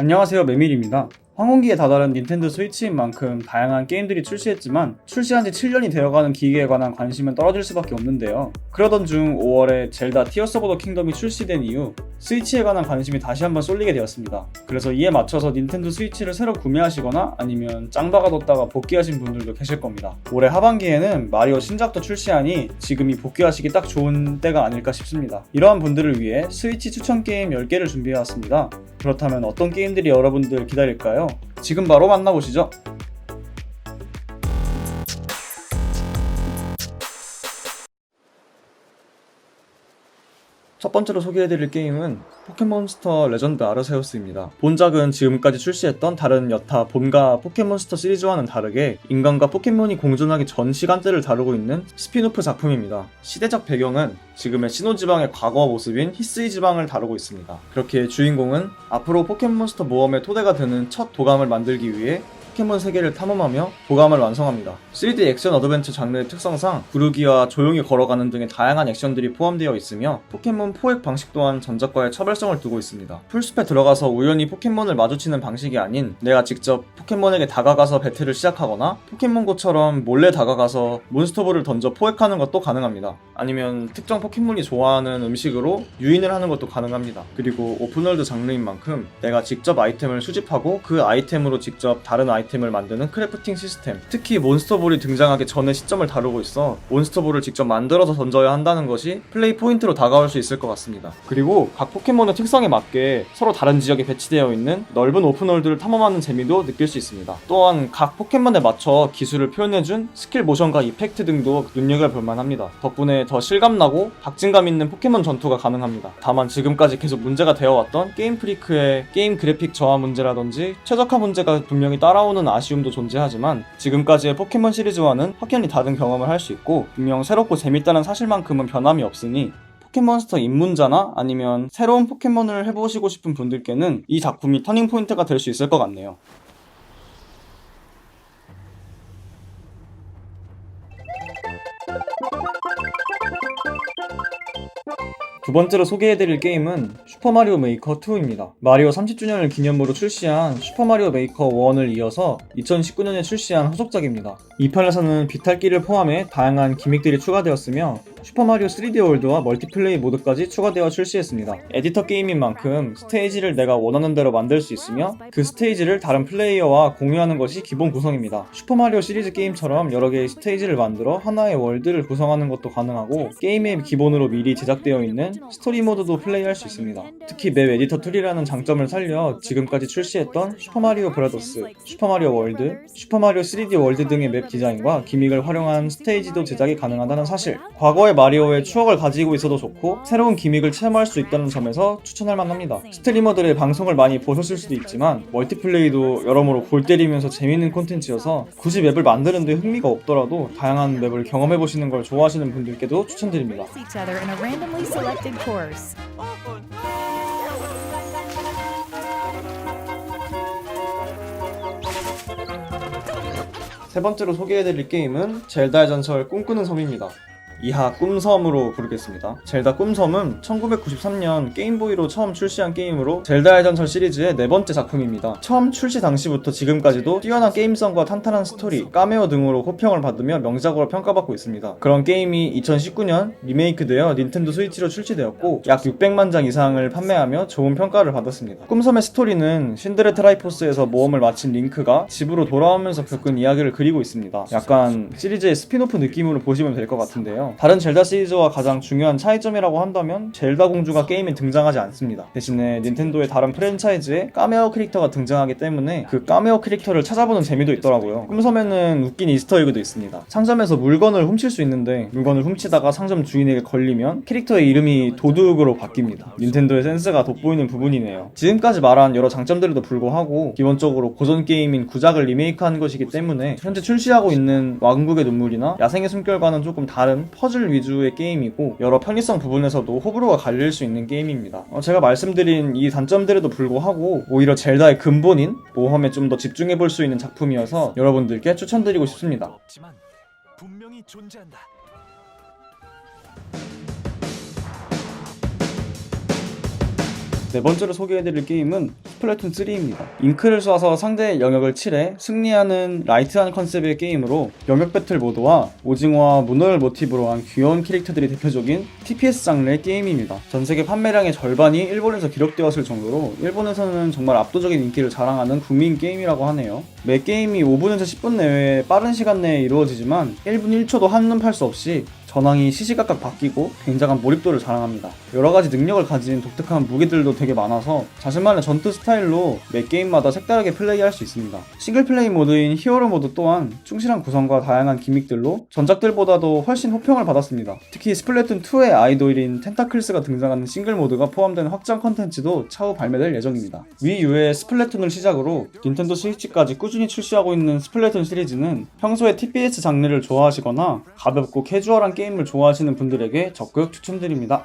안녕하세요, 메밀입니다. 황혼기에 다다른 닌텐도 스위치인 만큼 다양한 게임들이 출시했지만 출시한 지 7년이 되어가는 기기에 관한 관심은 떨어질 수밖에 없는데요. 그러던 중 5월에 젤다 티어스 오브 더 킹덤이 출시된 이후 스위치에 관한 관심이 다시 한번 쏠리게 되었습니다. 그래서 이에 맞춰서 닌텐도 스위치를 새로 구매하시거나 아니면 짱 박아뒀다가 복귀하신 분들도 계실 겁니다. 올해 하반기에는 마리오 신작도 출시하니 지금이 복귀하시기 딱 좋은 때가 아닐까 싶습니다. 이러한 분들을 위해 스위치 추천 게임 10개를 준비해왔습니다. 그렇다면 어떤 게임들이 여러분들 기다릴까요? 지금 바로 만나보시죠. 첫 번째로 소개해드릴 게임은 포켓몬스터 레전드 아르세우스입니다. 본작은 지금까지 출시했던 다른 여타 본가 포켓몬스터 시리즈와는 다르게 인간과 포켓몬이 공존하기 전 시간대를 다루고 있는 스핀오프 작품입니다. 시대적 배경은 지금의 신호지방의 과거 모습인 히스이 지방을 다루고 있습니다. 그렇게 주인공은 앞으로 포켓몬스터 모험의 토대가 되는 첫 도감을 만들기 위해 포켓몬 세계를 탐험하며 도감을 완성합니다. 3D 액션 어드벤처 장르의 특성상 구르기와 조용히 걸어가는 등의 다양한 액션들이 포함되어 있으며 포켓몬 포획 방식 또한 전작과의 차별성을 두고 있습니다. 풀숲에 들어가서 우연히 포켓몬을 마주치는 방식이 아닌 내가 직접 포켓몬에게 다가가서 배틀을 시작하거나 포켓몬고처럼 몰래 다가가서 몬스터볼을 던져 포획하는 것도 가능합니다. 아니면 특정 포켓몬이 좋아하는 음식으로 유인을 하는 것도 가능합니다. 그리고 오픈월드 장르인 만큼 내가 직접 아이템을 수집하고 그 아이템으로 직접 다른 아이템을 만드는 크래프팅 시스템, 특히 몬스터볼이 등장하기 전의 시점을 다루고 있어 몬스터볼을 직접 만들어서 던져야 한다는 것이 플레이 포인트로 다가올 수 있을 것 같습니다. 그리고 각 포켓몬의 특성에 맞게 서로 다른 지역에 배치되어 있는 넓은 오픈월드를 탐험하는 재미도 느낄 수 있습니다. 또한 각 포켓몬에 맞춰 기술을 표현해준 스킬 모션과 이펙트 등도 눈여겨볼 만합니다. 덕분에 더 실감나고 박진감 있는 포켓몬 전투가 가능합니다. 다만 지금까지 계속 문제가 되어왔던 게임 프리크의 게임 그래픽 저하 문제라든지 최적화 문제가 분명히 따라오는 아쉬움도 존재하지만 지금까지의 포켓몬 시리즈와는 확연히 다른 경험을 할 수 있고 분명 새롭고 재밌다는 사실만큼은 변함이 없으니 포켓몬스터 입문자나 아니면 새로운 포켓몬을 해보시고 싶은 분들께는 이 작품이 터닝포인트가 될 수 있을 것 같네요. 두 번째로 소개해드릴 게임은 슈퍼마리오 메이커 2입니다. 마리오 30주년을 기념으로 출시한 슈퍼마리오 메이커 1을 이어서 2019년에 출시한 후속작입니다. 이 편에서는 비탈기를 포함해 다양한 기믹들이 추가되었으며 슈퍼마리오 3D 월드와 멀티플레이 모드까지 추가되어 출시했습니다. 에디터 게임인 만큼 스테이지를 내가 원하는 대로 만들 수 있으며 그 스테이지를 다른 플레이어와 공유하는 것이 기본 구성입니다. 슈퍼마리오 시리즈 게임처럼 여러 개의 스테이지를 만들어 하나의 월드를 구성하는 것도 가능하고 게임의 기본으로 미리 제작되어 있는 스토리 모드도 플레이할 수 있습니다. 특히 맵 에디터 툴이라는 장점을 살려 지금까지 출시했던 슈퍼마리오 브라더스, 슈퍼마리오 월드, 슈퍼마리오 3D 월드 등의 맵 디자인과 기믹을 활용한 스테이지도 제작이 가능하다는 사실, 과거의 마리오의 추억을 가지고 있어도 좋고 새로운 기믹을 체험할 수 있다는 점에서 추천할 만합니다. 스트리머들의 방송을 많이 보셨을 수도 있지만 멀티플레이도 여러모로 골 때리면서 재밌는 콘텐츠여서 굳이 맵을 만드는 데 흥미가 없더라도 다양한 맵을 경험해보시는 걸 좋아하시는 분들께도 추천드립니다. 세 번째로 소개해드릴 게임은 젤다의 전설 꿈꾸는 섬입니다. 이하 꿈섬으로 부르겠습니다. 젤다 꿈섬은 1993년 게임보이로 처음 출시한 게임으로 젤다의 전설 시리즈의 네 번째 작품입니다. 처음 출시 당시부터 지금까지도 뛰어난 게임성과 탄탄한 스토리, 카메오 등으로 호평을 받으며 명작으로 평가받고 있습니다. 그런 게임이 2019년 리메이크되어 닌텐도 스위치로 출시되었고 약 600만 장 이상을 판매하며 좋은 평가를 받았습니다. 꿈섬의 스토리는 신데레 트라이포스에서 모험을 마친 링크가 집으로 돌아오면서 겪은 이야기를 그리고 있습니다. 약간 시리즈의 스피노프 느낌으로 보시면 될 것 같은데요. 다른 젤다 시리즈와 가장 중요한 차이점이라고 한다면 젤다 공주가 게임에 등장하지 않습니다. 대신에 닌텐도의 다른 프랜차이즈에 카메오 캐릭터가 등장하기 때문에 그 카메오 캐릭터를 찾아보는 재미도 있더라고요. 꿈섬에는 웃긴 이스터에그도 있습니다. 상점에서 물건을 훔칠 수 있는데 물건을 훔치다가 상점 주인에게 걸리면 캐릭터의 이름이 도둑으로 바뀝니다. 닌텐도의 센스가 돋보이는 부분이네요. 지금까지 말한 여러 장점들에도 불구하고 기본적으로 고전 게임인 구작을 리메이크한 것이기 때문에 현재 출시하고 있는 왕국의 눈물이나 야생의 숨결과는 조금 다른 퍼즐 위주의 게임이고 여러 편의성 부분에서도 호불호가 갈릴 수 있는 게임입니다. 제가 말씀드린 이 단점들에도 불구하고 오히려 젤다의 근본인 모험에 좀 더 집중해볼 수 있는 작품이어서 여러분들께 추천드리고 싶습니다. 분명히 존재한다. 네 번째로 소개해드릴 게임은 스플래툰 3입니다. 잉크를 쏴서 상대의 영역을 칠해 승리하는 라이트한 컨셉의 게임으로 영역 배틀 모드와 오징어와 문어를 모티브로 한 귀여운 캐릭터들이 대표적인 TPS 장르의 게임입니다. 전세계 판매량의 절반이 일본에서 기록되었을 정도로 일본에서는 정말 압도적인 인기를 자랑하는 국민 게임이라고 하네요. 매 게임이 5분에서 10분 내외 빠른 시간 내에 이루어지지만 1분 1초도 한눈 팔 수 없이 전황이 시시각각 바뀌고 굉장한 몰입도를 자랑합니다. 여러가지 능력을 가진 독특한 무기들도 되게 많아서 자신만의 전투 스타일로 매 게임마다 색다르게 플레이할 수 있습니다. 싱글플레이 모드인 히어로 모드 또한 충실한 구성과 다양한 기믹들로 전작들보다도 훨씬 호평을 받았습니다. 특히 스플래툰2의 아이돌인 텐타클스가 등장하는 싱글 모드가 포함된 확장 컨텐츠도 차후 발매될 예정입니다. 위유의 스플래툰을 시작으로 닌텐도 스위치까지 꾸준히 출시하고 있는 스플래툰 시리즈는 평소에 TPS 장르를 좋아하시거나 가볍고 캐주얼한 게임을 좋아하시는 분들에게 적극 추천드립니다.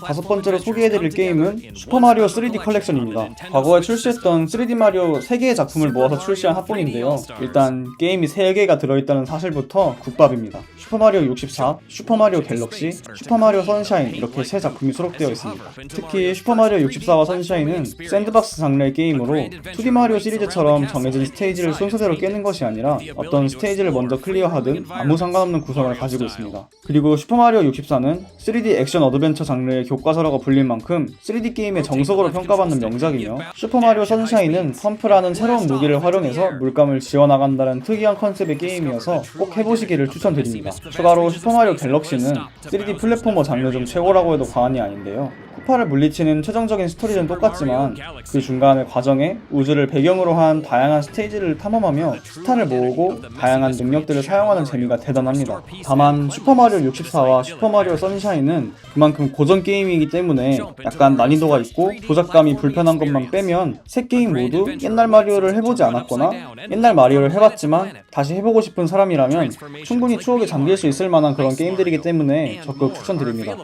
다섯 번째로 소개해드릴 게임은 슈퍼마리오 3D 컬렉션입니다. 과거에 출시했던 3D 마리오 3개의 작품을 모아서 출시한 합본인데요. 일단 게임이 3개가 들어있다는 사실부터 국밥입니다. 슈퍼마리오 64, 슈퍼마리오 갤럭시, 슈퍼마리오 선샤인 이렇게 3작품이 수록되어 있습니다. 특히 슈퍼마리오 64와 선샤인은 샌드박스 장르의 게임으로 2D 마리오 시리즈처럼 정해진 스테이지를 순서대로 깨는 것이 아니라 어떤 스테이지를 먼저 클리어하든 아무 상관없는 구성을 가지고 있습니다. 그리고 슈퍼마리오 64는 3D 액션 어드벤처 장르의 교과서라고 불릴 만큼 3D 게임의 정석으로 평가받는 명작이며 슈퍼마리오 선샤인은 펌프라는 새로운 무기를 활용해서 물감을 지워나간다는 특이한 컨셉의 게임이어서 꼭 해보시기를 추천드립니다. 추가로 슈퍼마리오 갤럭시는 3D 플랫포머 장르 중 최고라고 해도 과언이 아닌데요. 코파를 물리치는 최종적인 스토리는 똑같지만 그 중간의 과정에 우주를 배경으로 한 다양한 스테이지를 탐험하며 스타를 모으고 다양한 능력들을 사용하는 재미가 대단합니다. 다만 슈퍼마리오 64와 슈퍼마리오 선샤인은 그만큼 고전 게임이기 때문에 약간 난이도가 있고 조작감이 불편한 것만 빼면 세 게임 모두 옛날 마리오를 해보지 않았거나 옛날 마리오를 해봤지만 다시 해보고 싶은 사람이라면 충분히 추억에 잠길 수 있을 만한 그런 게임들이기 때문에 적극 추천드립니다.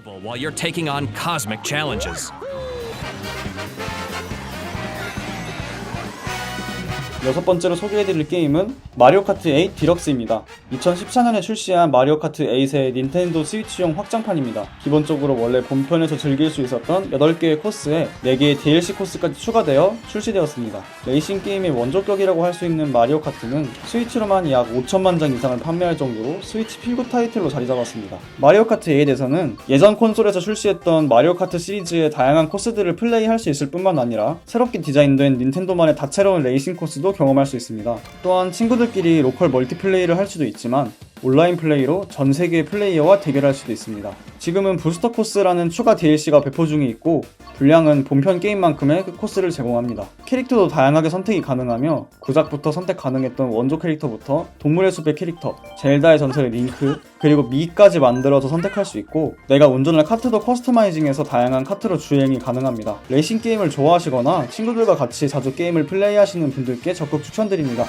여섯 번째로 소개해드릴 게임은 마리오 카트 8 디럭스입니다. 2014년에 출시한 마리오 카트 8의 닌텐도 스위치용 확장판입니다. 기본적으로 원래 본편에서 즐길 수 있었던 8개의 코스에 4개의 DLC 코스까지 추가되어 출시되었습니다. 레이싱 게임의 원조격이라고 할 수 있는 마리오 카트는 스위치로만 약 5천만 장 이상을 판매할 정도로 스위치 필구 타이틀로 자리 잡았습니다. 마리오 카트 8에서는 예전 콘솔에서 출시했던 마리오 카트 시리즈의 다양한 코스들을 플레이할 수 있을 뿐만 아니라 새롭게 디자인된 닌텐도만의 다채로운 레이싱 코스도 경험할 수 있습니다. 또한 친구들끼리 로컬 멀티플레이를 할 수도 있지만 온라인 플레이로 전 세계의 플레이어와 대결할 수도 있습니다. 지금은 부스터 코스라는 추가 DLC가 배포 중에 있고 분량은 본편 게임만큼의 코스를 제공합니다. 캐릭터도 다양하게 선택이 가능하며 구작부터 선택 가능했던 원조 캐릭터부터 동물의 숲의 캐릭터, 젤다의 전설의 링크, 그리고 미까지 만들어서 선택할 수 있고 내가 운전할 카트도 커스터마이징해서 다양한 카트로 주행이 가능합니다. 레이싱 게임을 좋아하시거나 친구들과 같이 자주 게임을 플레이하시는 분들께 적극 추천드립니다.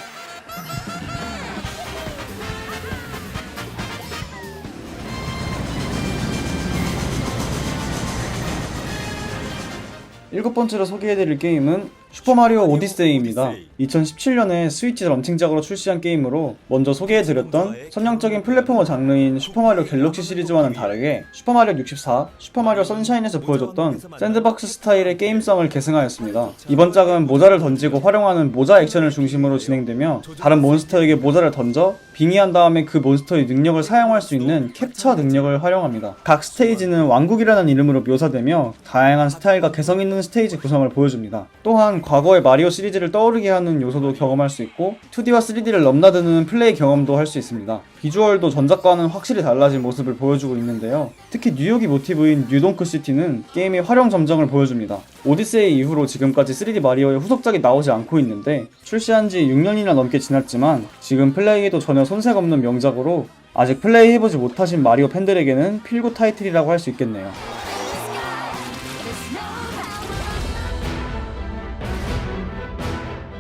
일곱 번째로 소개해드릴 게임은 슈퍼마리오 오디세이입니다. 2017년에 스위치 런칭작으로 출시한 게임으로 먼저 소개해드렸던 선형적인 플랫포머 장르인 슈퍼마리오 갤럭시 시리즈와는 다르게 슈퍼마리오 64, 슈퍼마리오 선샤인에서 보여줬던 샌드박스 스타일의 게임성을 계승하였습니다. 이번 작은 모자를 던지고 활용하는 모자 액션을 중심으로 진행되며 다른 몬스터에게 모자를 던져 빙의한 다음에 그 몬스터의 능력을 사용할 수 있는 캡처 능력을 활용합니다. 각 스테이지는 왕국이라는 이름으로 묘사되며 다양한 스타일과 개성 있는 스테이지 구성을 보여줍니다. 또한 과거의 마리오 시리즈를 떠오르게 하는 요소도 경험할 수 있고 2D와 3D를 넘나드는 플레이 경험도 할 수 있습니다. 비주얼도 전작과는 확실히 달라진 모습을 보여주고 있는데요. 특히 뉴욕이 모티브인 뉴동크 시티는 게임의 활용 점정을 보여줍니다. 오디세이 이후로 지금까지 3D 마리오의 후속작이 나오지 않고 있는데 출시한 지 6년이나 넘게 지났지만 지금 플레이에도 전혀 손색 없는 명작으로 아직 플레이해보지 못하신 마리오 팬들에게는 필구 타이틀이라고 할 수 있겠네요.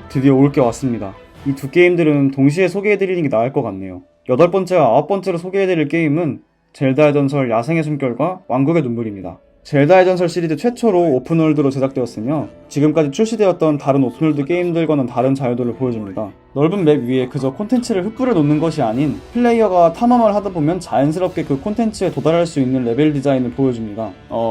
드디어 올 게 왔습니다. 이 두 게임들은 동시에 소개해드리는 게 나을 것 같네요. 여덟 번째와 아홉 번째로 소개해드릴 게임은 젤다의 전설 야생의 숨결과 왕국의 눈물입니다. 젤다의 전설 시리즈 최초로 오픈월드로 제작되었으며 지금까지 출시되었던 다른 오픈월드 게임들과는 다른 자유도를 보여줍니다. 넓은 맵 위에 그저 콘텐츠를 흩뿌려 놓는 것이 아닌 플레이어가 탐험을 하다 보면 자연스럽게 그 콘텐츠에 도달할 수 있는 레벨 디자인을 보여줍니다.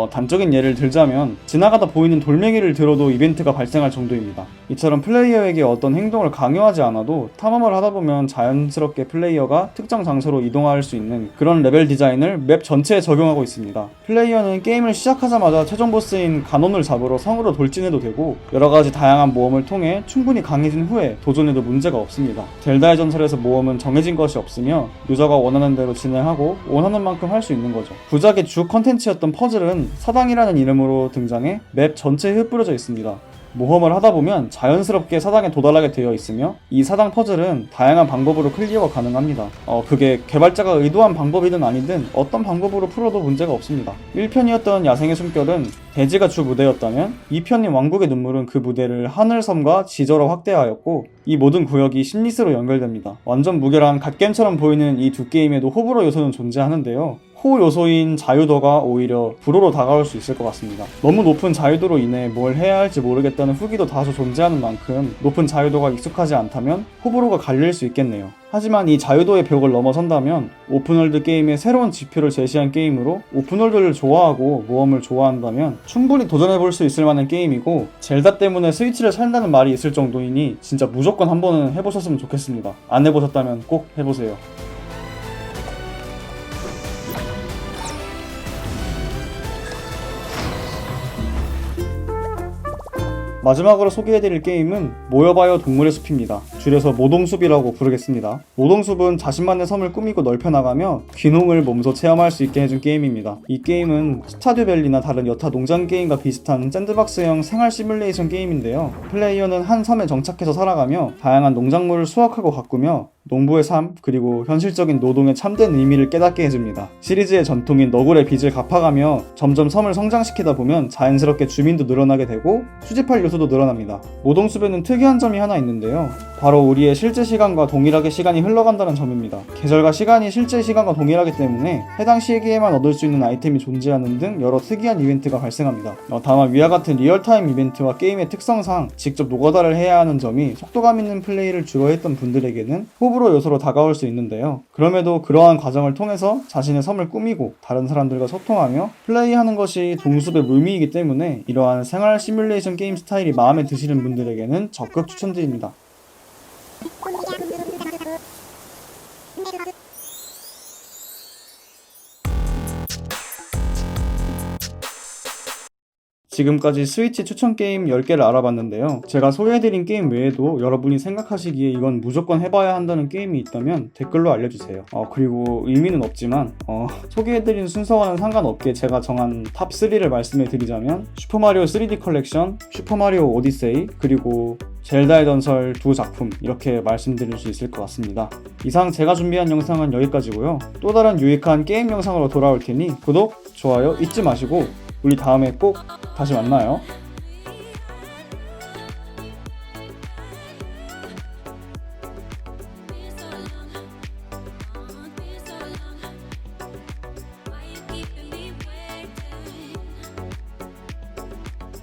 단적인 예를 들자면 지나가다 보이는 돌멩이를 들어도 이벤트가 발생할 정도입니다. 이처럼 플레이어에게 어떤 행동을 강요하지 않아도 탐험을 하다 보면 자연스럽게 플레이어가 특정 장소로 이동할 수 있는 그런 레벨 디자인을 맵 전체에 적용하고 있습니다. 플레이어는 게임을 시작하자마자 최종 보스인 가논을 잡으러 성으로 돌진해도 되고 여러가지 다양한 모험을 통해 충분히 강해진 후에 도전해도 문제가 없습니다. 젤다의 전설에서 모험은 정해진 것이 없으며 유저가 원하는 대로 진행하고 원하는 만큼 할 수 있는 거죠. 구작의 주 컨텐츠였던 퍼즐은 사당이라는 이름으로 등장해 맵 전체에 흩뿌려져 있습니다. 모험을 하다 보면 자연스럽게 사당에 도달하게 되어 있으며 이 사당 퍼즐은 다양한 방법으로 클리어가 가능합니다. 그게 개발자가 의도한 방법이든 아니든 어떤 방법으로 풀어도 문제가 없습니다. 1편이었던 야생의 숨결은 대지가 주 무대였다면 2편인 왕국의 눈물은 그 무대를 하늘섬과 지저로 확대하였고 이 모든 구역이 심리스로 연결됩니다. 완전 무결한 갓겜처럼 보이는 이 두 게임에도 호불호 요소는 존재하는데요. 호 요소인 자유도가 오히려 불호로 다가올 수 있을 것 같습니다. 너무 높은 자유도로 인해 뭘 해야 할지 모르겠다는 후기도 다소 존재하는 만큼 높은 자유도가 익숙하지 않다면 호불호가 갈릴 수 있겠네요. 하지만 이 자유도의 벽을 넘어선다면 오픈월드 게임의 새로운 지표를 제시한 게임으로 오픈월드를 좋아하고 모험을 좋아한다면 충분히 도전해볼 수 있을 만한 게임이고 젤다 때문에 스위치를 산다는 말이 있을 정도이니 진짜 무조건 한 번은 해보셨으면 좋겠습니다. 안 해보셨다면 꼭 해보세요. 마지막으로 소개해드릴 게임은 모여봐요 동물의 숲입니다. 줄여서 모동숲이라고 부르겠습니다. 모동숲은 자신만의 섬을 꾸미고 넓혀나가며 귀농을 몸소 체험할 수 있게 해준 게임입니다. 이 게임은 스타듀밸리나 다른 여타 농장 게임과 비슷한 샌드박스형 생활 시뮬레이션 게임인데요. 플레이어는 한 섬에 정착해서 살아가며 다양한 농작물을 수확하고 가꾸며 농부의 삶 그리고 현실적인 노동의 참된 의미를 깨닫게 해줍니다. 시리즈의 전통인 너굴의 빚을 갚아가며 점점 섬을 성장시키다 보면 자연스럽게 주민도 늘어나게 되고 수집할 요소도 늘어납니다. 모동숲에는 특이한 점이 하나 있는데요. 바로 우리의 실제 시간과 동일하게 시간이 흘러간다는 점입니다. 계절과 시간이 실제 시간과 동일하기 때문에 해당 시기에만 얻을 수 있는 아이템이 존재하는 등 여러 특이한 이벤트가 발생합니다. 다만 위와 같은 리얼타임 이벤트와 게임의 특성상 직접 노가다를 해야 하는 점이 속도감 있는 플레이를 주로 했던 분들에게는 호불호 요소로 다가올 수 있는데요. 그럼에도 그러한 과정을 통해서 자신의 섬을 꾸미고 다른 사람들과 소통하며 플레이하는 것이 동숲의 묘미이기 때문에 이러한 생활 시뮬레이션 게임 스타일이 마음에 드시는 분들에게는 적극 추천드립니다. 지금까지 스위치 추천 게임 10개를 알아봤는데요. 제가 소개해드린 게임 외에도 여러분이 생각하시기에 이건 무조건 해봐야 한다는 게임이 있다면 댓글로 알려주세요. 그리고 의미는 없지만 소개해드린 순서와는 상관없게 제가 정한 탑 3를 말씀해드리자면 슈퍼마리오 3D 컬렉션, 슈퍼마리오 오디세이, 그리고 젤다의 전설 두 작품 이렇게 말씀드릴 수 있을 것 같습니다. 이상 제가 준비한 영상은 여기까지고요. 또 다른 유익한 게임 영상으로 돌아올 테니 구독, 좋아요 잊지 마시고 우리 다음에 꼭 다시 만나요.